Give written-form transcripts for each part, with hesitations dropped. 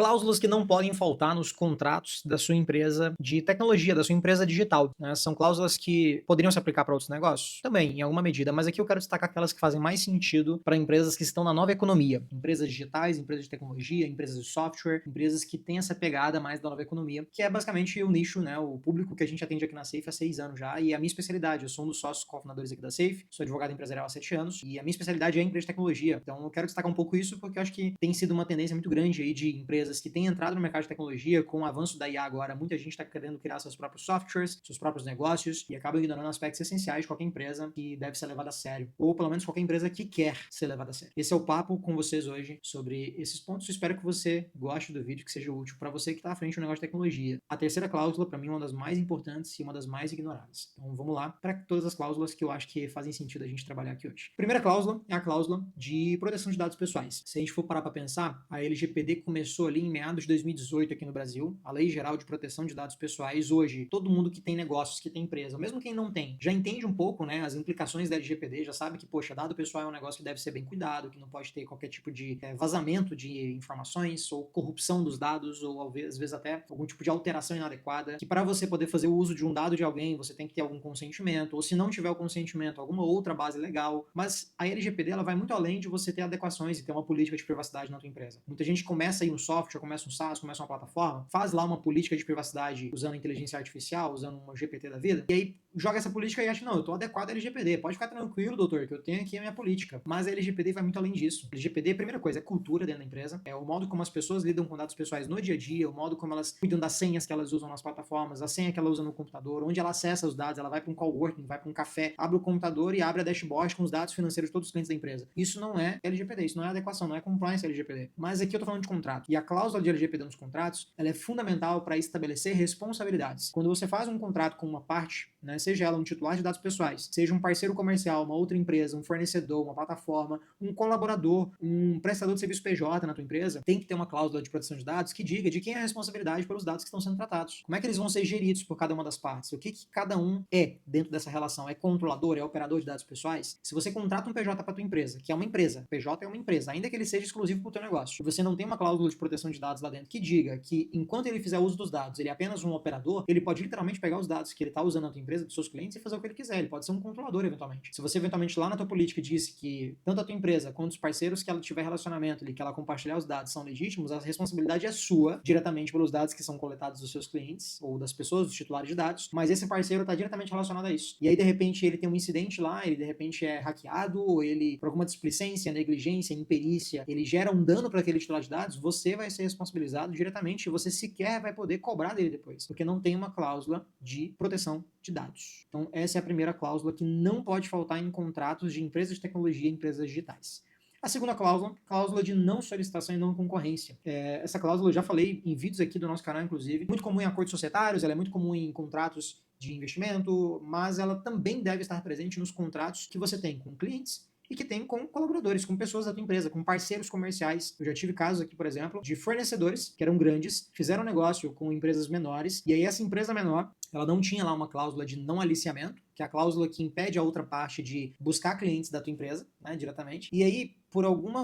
Cláusulas que não podem faltar nos contratos da sua empresa de tecnologia, da sua empresa digital, né? São cláusulas que poderiam se aplicar para outros negócios? Também, em alguma medida, mas aqui eu quero destacar aquelas que fazem mais sentido para empresas que estão na nova economia. Empresas digitais, empresas de tecnologia, empresas de software, empresas que têm essa pegada mais da nova economia, que é basicamente o nicho, né? O público que a gente atende aqui na Safe há 6 anos já, e é a minha especialidade. Eu sou um dos sócios cofundadores aqui da Safe, sou advogado empresarial há 7 anos, e a minha especialidade é empresa de tecnologia. Então eu quero destacar um pouco isso, porque eu acho que tem sido uma tendência muito grande aí de empresas que têm entrado no mercado de tecnologia. Com o avanço da IA agora, muita gente está querendo criar seus próprios softwares, seus próprios negócios, e acaba ignorando aspectos essenciais de qualquer empresa que deve ser levada a sério, ou pelo menos qualquer empresa que quer ser levada a sério. Esse é o papo com vocês hoje sobre esses pontos. Eu espero que você goste do vídeo, que seja útil para você que está à frente do negócio de tecnologia. A terceira cláusula, para mim, é uma das mais importantes e uma das mais ignoradas. Então vamos lá para todas as cláusulas que eu acho que fazem sentido a gente trabalhar aqui hoje. Primeira cláusula é a cláusula de proteção de dados pessoais. Se a gente for parar para pensar, a LGPD começou ali em meados de 2018 aqui no Brasil, a Lei Geral de Proteção de Dados Pessoais. Hoje, todo mundo que tem negócios, que tem empresa, mesmo quem não tem, já entende um pouco, né, as implicações da LGPD, já sabe que, poxa, dado pessoal é um negócio que deve ser bem cuidado, que não pode ter qualquer tipo de vazamento de informações ou corrupção dos dados, ou às vezes até algum tipo de alteração inadequada, que para você poder fazer o uso de um dado de alguém, você tem que ter algum consentimento, ou se não tiver o consentimento, alguma outra base legal. Mas a LGPD, ela vai muito além de você ter adequações e ter uma política de privacidade na tua empresa. Muita gente começa aí um software, começa um SaaS, começa uma plataforma, faz lá uma política de privacidade usando inteligência artificial, usando uma GPT da vida, e aí joga essa política e acha, não, eu tô adequado à LGPD, pode ficar tranquilo, doutor, que eu tenho aqui a minha política. Mas a LGPD vai muito além disso. A LGPD, a primeira coisa, é cultura dentro da empresa, é o modo como as pessoas lidam com dados pessoais no dia a dia, o modo como elas cuidam das senhas que elas usam nas plataformas, a senha que ela usa no computador, onde ela acessa os dados, ela vai para um coworking, vai para um café, abre o computador e abre a dashboard com os dados financeiros de todos os clientes da empresa. Isso não é LGPD, isso não é adequação, não é compliance LGPD. Mas aqui eu tô falando de contrato. E a cláusula de LGPD nos contratos, ela é fundamental para estabelecer responsabilidades. Quando você faz um contrato com uma parte, né, seja ela um titular de dados pessoais, seja um parceiro comercial, uma outra empresa, um fornecedor, uma plataforma, um colaborador, um prestador de serviço PJ na tua empresa, tem que ter uma cláusula de proteção de dados que diga de quem é a responsabilidade pelos dados que estão sendo tratados. Como é que eles vão ser geridos por cada uma das partes? O que cada um é dentro dessa relação? É controlador? É operador de dados pessoais? Se você contrata um PJ para tua empresa, que é uma empresa, PJ é uma empresa, ainda que ele seja exclusivo para o teu negócio, e você não tem uma cláusula de proteção de dados lá dentro que diga que enquanto ele fizer uso dos dados, ele é apenas um operador, ele pode literalmente pegar os dados que ele está usando na tua empresa, dos seus clientes, e fazer o que ele quiser. Ele pode ser um controlador, eventualmente. Se você, eventualmente, lá na tua política disse que tanto a tua empresa quanto os parceiros que ela tiver relacionamento ali, que ela compartilhar os dados são legítimos, a responsabilidade é sua, diretamente pelos dados que são coletados dos seus clientes, ou das pessoas, dos titulares de dados, mas esse parceiro está diretamente relacionado a isso. E aí, de repente, ele tem um incidente lá, ele, de repente, é hackeado, ou ele, por alguma displicência, negligência, imperícia, ele gera um dano para aquele titular de dados, você vai ser responsabilizado diretamente e você sequer vai poder cobrar dele depois, porque não tem uma cláusula de proteção de dados. Então, essa é a primeira cláusula que não pode faltar em contratos de empresas de tecnologia e empresas digitais. A segunda cláusula, cláusula de não solicitação e não concorrência. Essa cláusula eu já falei em vídeos aqui do nosso canal, inclusive. Muito comum em acordos societários, ela é muito comum em contratos de investimento, mas ela também deve estar presente nos contratos que você tem com clientes e que tem com colaboradores, com pessoas da tua empresa, com parceiros comerciais. Eu já tive casos aqui, por exemplo, de fornecedores que eram grandes, fizeram negócio com empresas menores, e aí essa empresa menor, ela não tinha lá uma cláusula de não aliciamento, que é a cláusula que impede a outra parte de buscar clientes da tua empresa, né, diretamente. E aí,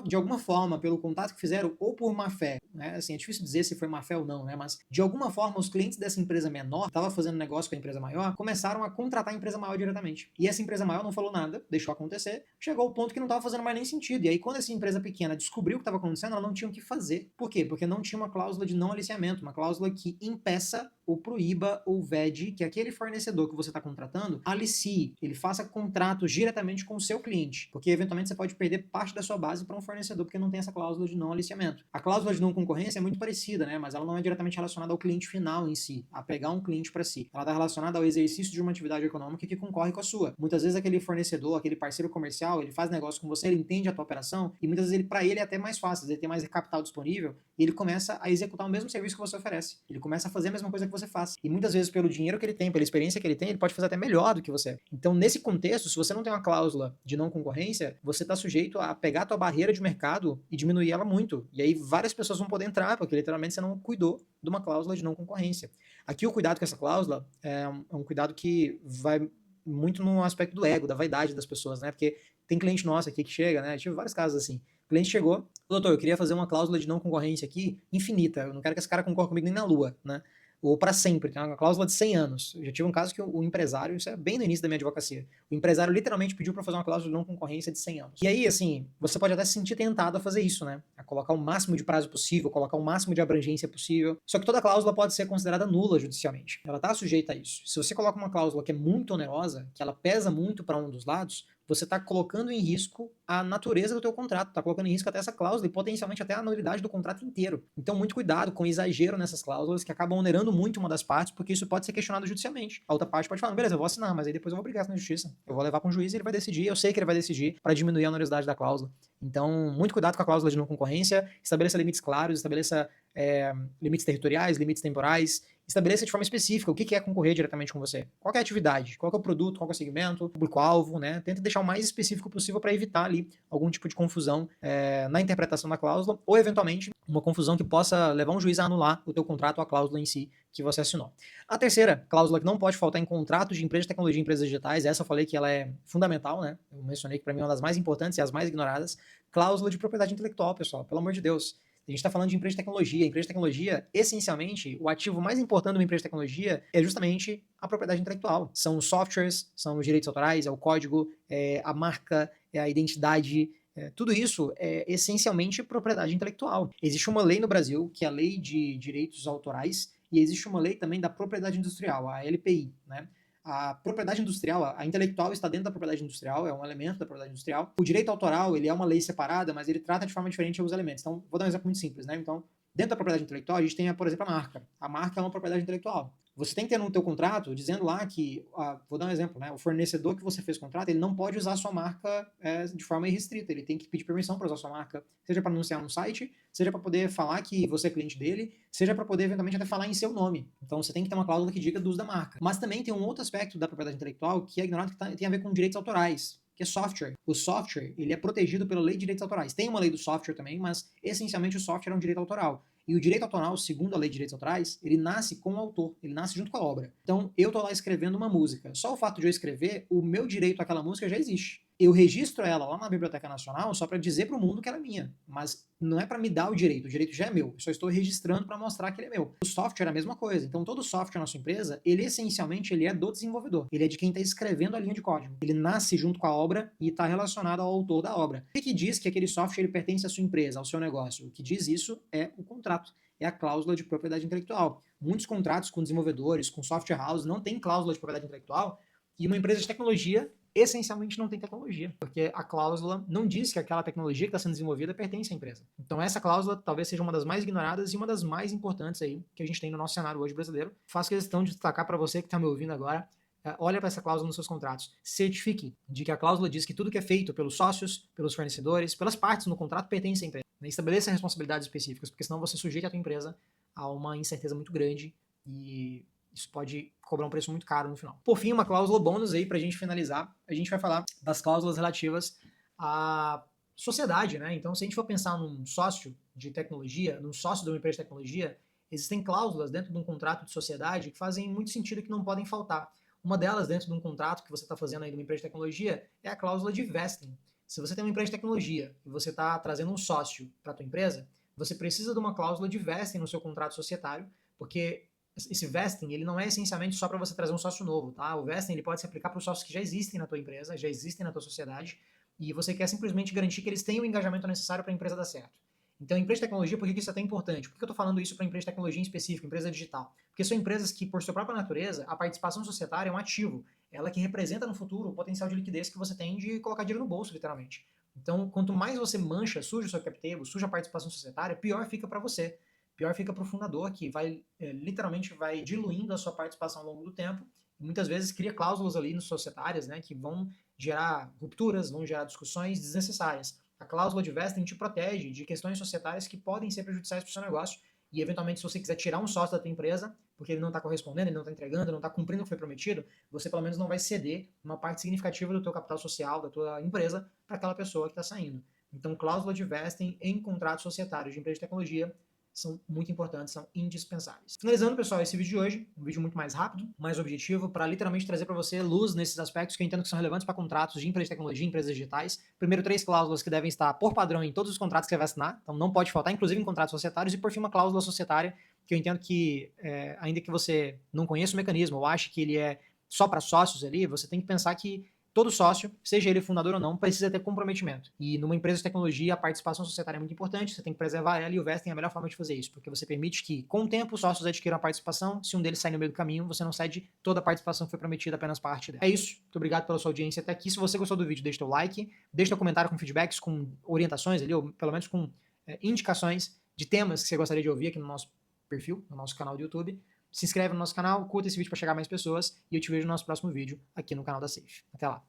de alguma forma, pelo contato que fizeram, ou por má fé, né, assim, é difícil dizer se foi má fé ou não, né, mas de alguma forma os clientes dessa empresa menor, que estava fazendo negócio com a empresa maior, começaram a contratar a empresa maior diretamente. E essa empresa maior não falou nada, deixou acontecer, chegou ao ponto que não estava fazendo mais nem sentido. E aí, quando essa empresa pequena descobriu o que estava acontecendo, ela não tinha o que fazer. Por quê? Porque não tinha uma cláusula de não aliciamento, uma cláusula que impeça ou proíba ou vede que aquele fornecedor que você está contratando alicie, ele faça contratos diretamente com o seu cliente, porque eventualmente você pode perder parte da sua base para um fornecedor porque não tem essa cláusula de não aliciamento. A cláusula de não concorrência é muito parecida, né? Mas ela não é diretamente relacionada ao cliente final em si, a pegar um cliente para si. Ela está relacionada ao exercício de uma atividade econômica que concorre com a sua. Muitas vezes aquele fornecedor, aquele parceiro comercial, ele faz negócio com você, ele entende a tua operação e muitas vezes para ele é até mais fácil, ele tem mais capital disponível e ele começa a executar o mesmo serviço que você oferece. Ele começa a fazer a mesma coisa que você faz. E muitas vezes pelo dinheiro que ele tem, pela experiência que ele tem, ele pode fazer até melhor do que você. Então, nesse contexto, se você não tem uma cláusula de não concorrência, você está sujeito a pegar a tua barreira de mercado e diminuir ela muito. E aí várias pessoas vão poder entrar, porque literalmente você não cuidou de uma cláusula de não concorrência. Aqui o cuidado com essa cláusula é um cuidado que vai muito no aspecto do ego, da vaidade das pessoas, né? Porque tem cliente nosso aqui que chega, né? Eu tive vários casos assim. O cliente chegou, doutor, eu queria fazer uma cláusula de não concorrência aqui infinita, eu não quero que esse cara concorra comigo nem na lua, né? Ou para sempre, tem uma cláusula de 100 anos. Eu já tive um caso que o empresário, isso é bem no início da minha advocacia, o empresário literalmente pediu para fazer uma cláusula de não concorrência de 100 anos. E aí, assim, você pode até se sentir tentado a fazer isso, né? A colocar o máximo de prazo possível, colocar o máximo de abrangência possível. Só que toda cláusula pode ser considerada nula judicialmente. Ela está sujeita a isso. Se você coloca uma cláusula que é muito onerosa, que ela pesa muito para um dos lados, você está colocando em risco a natureza do teu contrato, está colocando em risco até essa cláusula e potencialmente até a nulidade do contrato inteiro. Então, muito cuidado com o exagero nessas cláusulas que acabam onerando muito uma das partes, porque isso pode ser questionado judicialmente. A outra parte pode falar, beleza, eu vou assinar, mas aí depois eu vou brigar na justiça. Eu vou levar para um juiz e ele vai decidir, eu sei que ele vai decidir para diminuir a onerosidade da cláusula. Então, muito cuidado com a cláusula de não concorrência, estabeleça limites claros, estabeleça limites territoriais, limites temporais, estabeleça de forma específica o que é concorrer diretamente com você. Qual é a atividade, qual é o produto, qual é o segmento, público-alvo, né? Tenta deixar o mais específico possível para evitar ali algum tipo de confusão na interpretação da cláusula ou, eventualmente, uma confusão que possa levar um juiz a anular o teu contrato ou a cláusula em si que você assinou. A terceira cláusula que não pode faltar em contratos de empresas de tecnologia e empresas digitais, essa eu falei que ela é fundamental, né? Eu mencionei que para mim é uma das mais importantes e as mais ignoradas, cláusula de propriedade intelectual, pessoal, pelo amor de Deus. A gente está falando de empresa de tecnologia. Empresa de tecnologia, essencialmente, o ativo mais importante de uma empresa de tecnologia é justamente a propriedade intelectual. São os softwares, são os direitos autorais, é o código, é a marca, é a identidade. Tudo isso é essencialmente propriedade intelectual. Existe uma lei no Brasil, que é a Lei de Direitos Autorais, e existe uma lei também da propriedade industrial, a LPI, né? A propriedade industrial, a intelectual está dentro da propriedade industrial, é um elemento da propriedade industrial. O direito autoral, ele é uma lei separada, mas ele trata de forma diferente alguns elementos. Então, vou dar um exemplo muito simples, né? Então, dentro da propriedade intelectual, a gente tem, por exemplo, a marca. A marca é uma propriedade intelectual. Você tem que ter no teu contrato dizendo lá que, vou dar um exemplo, né? O fornecedor que você fez contrato, ele não pode usar a sua marca de forma irrestrita. Ele tem que pedir permissão para usar a sua marca, seja para anunciar no site, seja para poder falar que você é cliente dele, seja para poder eventualmente até falar em seu nome. Então você tem que ter uma cláusula que diga do uso da marca. Mas também tem um outro aspecto da propriedade intelectual que é ignorado, que tem a ver com direitos autorais, que é software. O software, ele é protegido pela lei de direitos autorais. Tem uma lei do software também, mas essencialmente o software é um direito autoral. E o direito autoral, segundo a lei de direitos autorais, ele nasce com o autor, ele nasce junto com a obra. Então, eu tô lá escrevendo uma música. Só o fato de eu escrever, o meu direito àquela música já existe. Eu registro ela lá na Biblioteca Nacional só para dizer para o mundo que ela é minha, mas não é para me dar o direito já é meu, eu só estou registrando para mostrar que ele é meu. O software é a mesma coisa, então todo software na sua empresa, ele essencialmente ele é do desenvolvedor, ele é de quem está escrevendo a linha de código, ele nasce junto com a obra e está relacionado ao autor da obra. O que diz que aquele software ele pertence à sua empresa, ao seu negócio? O que diz isso é o contrato, é a cláusula de propriedade intelectual. Muitos contratos com desenvolvedores, com software house, não tem cláusula de propriedade intelectual, e uma empresa de tecnologia essencialmente não tem tecnologia, porque a cláusula não diz que aquela tecnologia que está sendo desenvolvida pertence à empresa. Então essa cláusula talvez seja uma das mais ignoradas e uma das mais importantes aí que a gente tem no nosso cenário hoje brasileiro. Faço questão de destacar para você que está me ouvindo agora, olha para essa cláusula nos seus contratos. Certifique de que a cláusula diz que tudo que é feito pelos sócios, pelos fornecedores, pelas partes no contrato pertence à empresa. Estabeleça responsabilidades específicas, porque senão você sujeita a tua empresa a uma incerteza muito grande e isso pode cobrar um preço muito caro no final. Por fim, uma cláusula bônus aí pra gente finalizar. A gente vai falar das cláusulas relativas à sociedade, né? Então, se a gente for pensar num sócio de tecnologia, num sócio de uma empresa de tecnologia, existem cláusulas dentro de um contrato de sociedade que fazem muito sentido e que não podem faltar. Uma delas, dentro de um contrato que você está fazendo aí de uma empresa de tecnologia, é a cláusula de vesting. Se você tem uma empresa de tecnologia e você está trazendo um sócio para a tua empresa, você precisa de uma cláusula de vesting no seu contrato societário, porque esse vesting, ele não é essencialmente só para você trazer um sócio novo, tá? O vesting, ele pode se aplicar para os sócios que já existem na tua empresa, já existem na tua sociedade, e você quer simplesmente garantir que eles tenham o engajamento necessário para a empresa dar certo. Então, empresa de tecnologia, por que isso é tão importante? Por que eu estou falando isso para empresa de tecnologia em específico, empresa digital? Porque são empresas que, por sua própria natureza, a participação societária é um ativo. Ela que representa no futuro o potencial de liquidez que você tem de colocar dinheiro no bolso, literalmente. Então, quanto mais você mancha, suja o seu cap table, suja a participação societária, pior fica para você. Pior fica para o fundador, que vai literalmente vai diluindo a sua participação ao longo do tempo e muitas vezes cria cláusulas ali nos societárias, né, que vão gerar rupturas, vão gerar discussões desnecessárias. A cláusula de vesting te protege de questões societárias que podem ser prejudiciais para o seu negócio e, eventualmente, se você quiser tirar um sócio da tua empresa, porque ele não está correspondendo, ele não está entregando, não está cumprindo o que foi prometido, você pelo menos não vai ceder uma parte significativa do teu capital social, da tua empresa, para aquela pessoa que está saindo. Então, cláusula de vesting em contrato societário de empresa de tecnologia são muito importantes, são indispensáveis. Finalizando, pessoal, esse vídeo de hoje, um vídeo muito mais rápido, mais objetivo, para literalmente trazer para você luz nesses aspectos que eu entendo que são relevantes para contratos de empresas de tecnologia, empresas digitais. Primeiro, 3 cláusulas que devem estar por padrão em todos os contratos que você vai assinar, então não pode faltar, inclusive em contratos societários, e por fim, uma cláusula societária, que eu entendo que, ainda que você não conheça o mecanismo ou ache que ele é só para sócios ali, você tem que pensar que todo sócio, seja ele fundador ou não, precisa ter comprometimento. E numa empresa de tecnologia, a participação societária é muito importante, você tem que preservar ela, e o vesting é a melhor forma de fazer isso, porque você permite que, com o tempo, os sócios adquiram a participação. Se um deles sai no meio do caminho, você não cede toda a participação que foi prometida, apenas parte dela. É isso. Muito obrigado pela sua audiência até aqui. Se você gostou do vídeo, deixa seu like, deixa seu comentário com feedbacks, com orientações ali, ou pelo menos com indicações de temas que você gostaria de ouvir aqui no nosso perfil, no nosso canal do YouTube. Se inscreve no nosso canal, curta esse vídeo para chegar a mais pessoas, e eu te vejo no nosso próximo vídeo aqui no canal da Safe. Até lá!